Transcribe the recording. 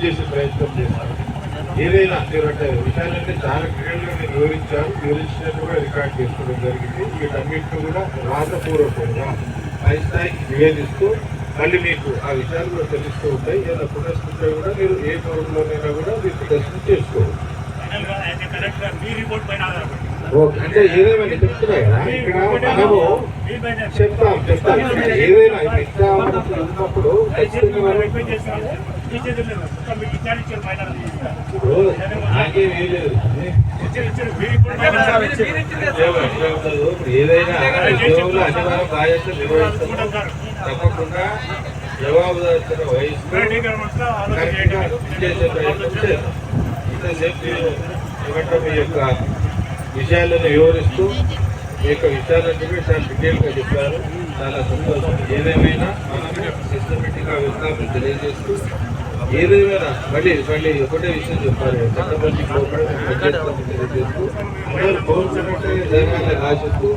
చేసే ప్రయత్నం చేస్తాను. ఏదైనా మీరు అంటే విషయాలంటే చాలా క్లియర్గా మీరు వివరించినట్టు కూడా రికార్డ్ చేసుకోవడం జరిగింది. వీటన్నింటినీ కూడా రాతపూర్వకంగా పై స్థాయికి నివేదిస్తూ మళ్ళీ మీకు ఆ విషయాలు కూడా తెలుస్తూ ఉంటాయి. ఏదైనా పునఃస్థితి కూడా మీరు ఏ పౌరులోనైనా కూడా మీరు ప్రదర్శన చేసుకోవచ్చు. అంటే ఏదేమైనా చెప్తున్నాయి కదా ఇక్కడ మనము చెప్తాం ఏదైనా ఎగ్జామ్ ఉన్నప్పుడు నాకేం లేదు ఏదైనా ఉద్యోగులు అనివార్య బాధ్యత నిర్వహిస్తాం. తప్పకుండా జవాబుదారితన వహిస్తూ చేసే ప్రయత్నం చేస్తాం. ఇంతసేపు ఏమంటే మీ యొక్క విషయాలను వివరిస్తూ మీ యొక్క విషయాలన్నీ కూడా చాలా డీటెయిల్గా చెప్పారు. చాలా సంతోషం. ఏదేమైనా మనం సిస్టమేటిక్గా వెళ్తామని తెలియజేస్తూ ఏదేమైనా మళ్ళీ ఒకటే విషయం చెప్పారు. చట్టపల్లి తెలియజేస్తూ అందరూ కోరుకున్నట్టే జరగాలని ఆశిస్తూ